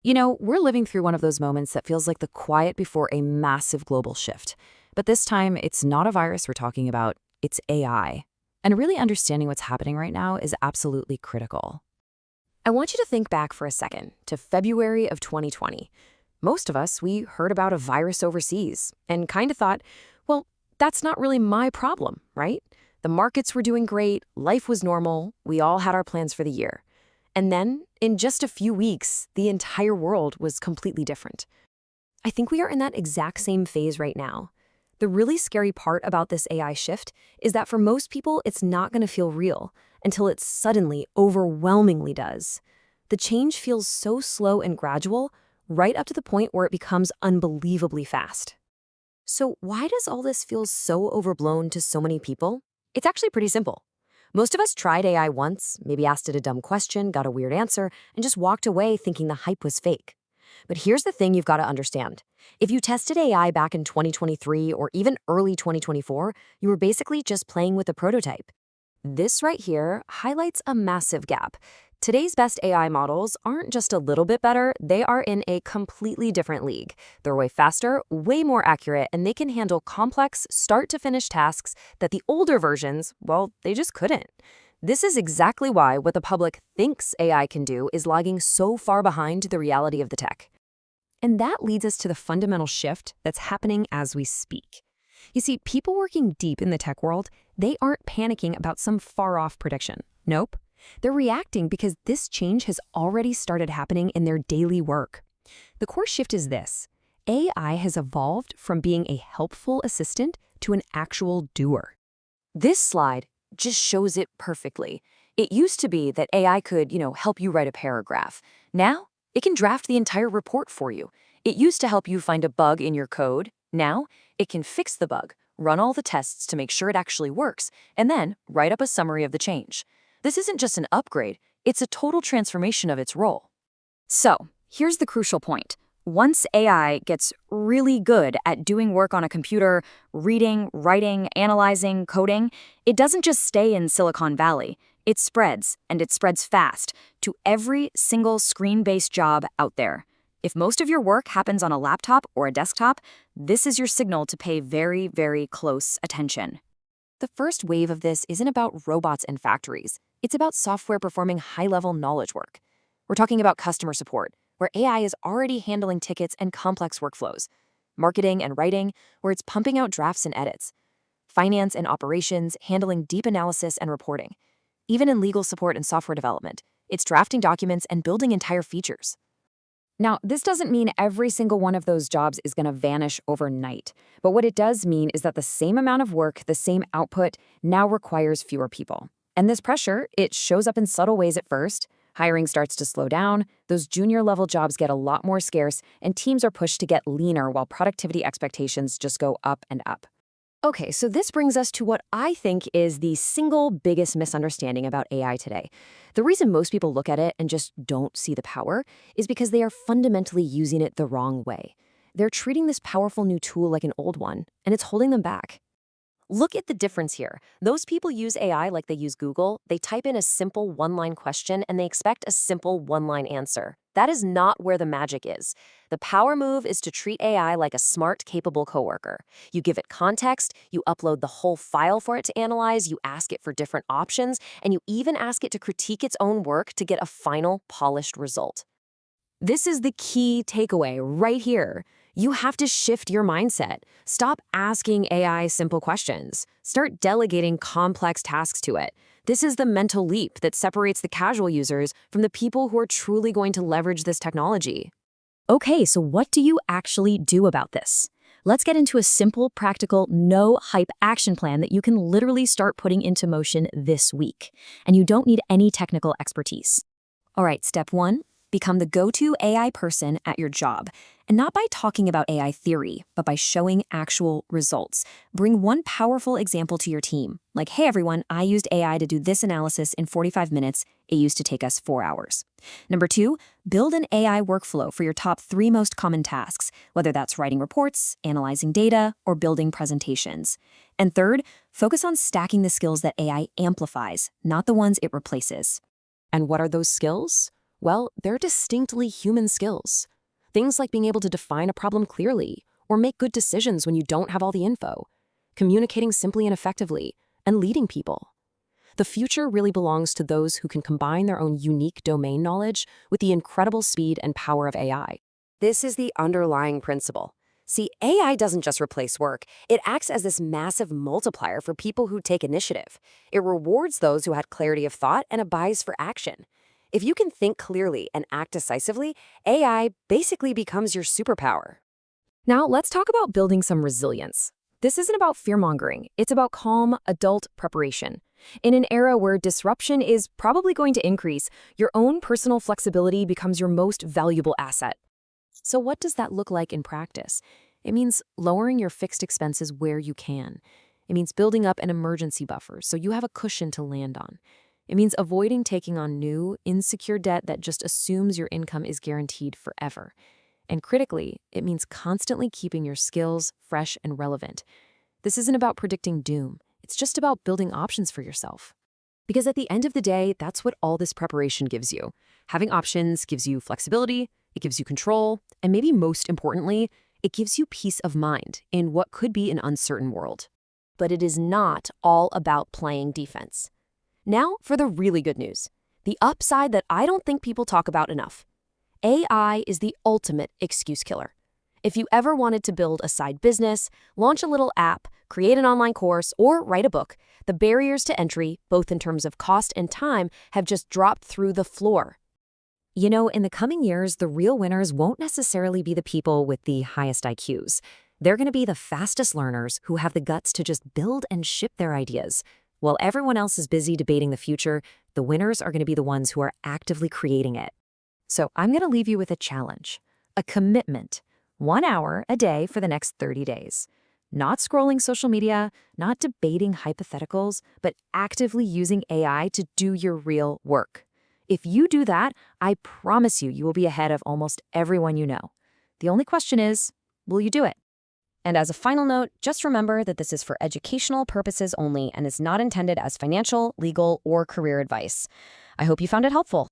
We're living through one of those moments that feels like the quiet before a massive global shift. But this time, it's not a virus we're talking about, it's AI. And really understanding what's happening right now is absolutely critical. I want you to think back for a second to February of 2020. Most of us, we heard about a virus overseas and kind of thought, well, that's not really my problem, right? The markets were doing great, life was normal, we all had our plans for the year. And then, in just a few weeks, the entire world was completely different. I think we are in that exact same phase right now. The really scary part about this AI shift is that for most people, it's not going to feel real until it suddenly, overwhelmingly does. The change feels so slow and gradual, right up to the point where it becomes unbelievably fast. So why does all this feel so overblown to so many people? It's actually pretty simple. Most of us tried AI once, maybe asked it a dumb question, got a weird answer, and just walked away thinking the hype was fake. But here's the thing you've got to understand. If you tested AI back in 2023 or even early 2024, you were basically just playing with a prototype. This right here highlights a massive gap. Today's best AI models aren't just a little bit better, they are in a completely different league. They're way faster, way more accurate, and they can handle complex, start-to-finish tasks that the older versions, well, they just couldn't. This is exactly why what the public thinks AI can do is lagging so far behind the reality of the tech. And that leads us to the fundamental shift that's happening as we speak. You see, people working deep in the tech world, they aren't panicking about some far-off prediction. Nope. They're reacting because this change has already started happening in their daily work. The core shift is this. AI has evolved from being a helpful assistant to an actual doer. This slide just shows it perfectly. It used to be that AI could, help you write a paragraph. Now, it can draft the entire report for you. It used to help you find a bug in your code. Now, it can fix the bug, run all the tests to make sure it actually works, and then write up a summary of the change. This isn't just an upgrade, it's a total transformation of its role. So, here's the crucial point. Once AI gets really good at doing work on a computer, reading, writing, analyzing, coding, it doesn't just stay in Silicon Valley. It spreads, and it spreads fast, to every single screen-based job out there. If most of your work happens on a laptop or a desktop, this is your signal to pay very, very close attention. The first wave of this isn't about robots and factories. It's about software performing high-level knowledge work. We're talking about customer support, where AI is already handling tickets and complex workflows. Marketing and writing, where it's pumping out drafts and edits. Finance and operations, handling deep analysis and reporting. Even in legal support and software development, it's drafting documents and building entire features. Now, this doesn't mean every single one of those jobs is going to vanish overnight. But what it does mean is that the same amount of work, the same output, now requires fewer people. And this pressure, it shows up in subtle ways at first. Hiring starts to slow down, those junior-level jobs get a lot more scarce, and teams are pushed to get leaner while productivity expectations just go up and up. Okay, so this brings us to what I think is the single biggest misunderstanding about AI today. The reason most people look at it and just don't see the power is because they are fundamentally using it the wrong way. They're treating this powerful new tool like an old one, and it's holding them back. Look at the difference here. Those people use AI like they use Google. They type in a simple one-line question and they expect a simple one-line answer. That is not where the magic is. The power move is to treat AI like a smart, capable coworker. You give it context, you upload the whole file for it to analyze, you ask it for different options, and you even ask it to critique its own work to get a final, polished result. This is the key takeaway right here. You have to shift your mindset. Stop asking AI simple questions. Start delegating complex tasks to it. This is the mental leap that separates the casual users from the people who are truly going to leverage this technology. Okay, so what do you actually do about this? Let's get into a simple, practical, no-hype action plan that you can literally start putting into motion this week. And you don't need any technical expertise. All right, step 1. Become the go-to AI person at your job. And not by talking about AI theory, but by showing actual results. Bring one powerful example to your team. Like, hey everyone, I used AI to do this analysis in 45 minutes. It used to take us 4 hours. Number 2, build an AI workflow for your top 3 most common tasks, whether that's writing reports, analyzing data, or building presentations. And third, focus on stacking the skills that AI amplifies, not the ones it replaces. And what are those skills? Well, they're distinctly human skills. Things like being able to define a problem clearly, or make good decisions when you don't have all the info, communicating simply and effectively, and leading people. The future really belongs to those who can combine their own unique domain knowledge with the incredible speed and power of AI. This is the underlying principle. See, AI doesn't just replace work, it acts as this massive multiplier for people who take initiative. It rewards those who had clarity of thought and a bias for action. If you can think clearly and act decisively, AI basically becomes your superpower. Now, let's talk about building some resilience. This isn't about fear-mongering, it's about calm, adult preparation. In an era where disruption is probably going to increase, your own personal flexibility becomes your most valuable asset. So what does that look like in practice? It means lowering your fixed expenses where you can. It means building up an emergency buffer so you have a cushion to land on. It means avoiding taking on new, insecure debt that just assumes your income is guaranteed forever. And critically, it means constantly keeping your skills fresh and relevant. This isn't about predicting doom. It's just about building options for yourself. Because at the end of the day, that's what all this preparation gives you. Having options gives you flexibility, it gives you control, and maybe most importantly, it gives you peace of mind in what could be an uncertain world. But it is not all about playing defense. Now for the really good news. The upside that I don't think people talk about enough. AI is the ultimate excuse killer. If you ever wanted to build a side business, launch a little app, create an online course, or write a book, the barriers to entry, both in terms of cost and time, have just dropped through the floor. You know, in the coming years, the real winners won't necessarily be the people with the highest IQs. They're going to be the fastest learners who have the guts to just build and ship their ideas. While everyone else is busy debating the future, the winners are going to be the ones who are actively creating it. So I'm going to leave you with a challenge, a commitment, 1 hour a day for the next 30 days. Not scrolling social media, not debating hypotheticals, but actively using AI to do your real work. If you do that, I promise you will be ahead of almost everyone you know. The only question is, will you do it? And as a final note, just remember that this is for educational purposes only and is not intended as financial, legal, or career advice. I hope you found it helpful.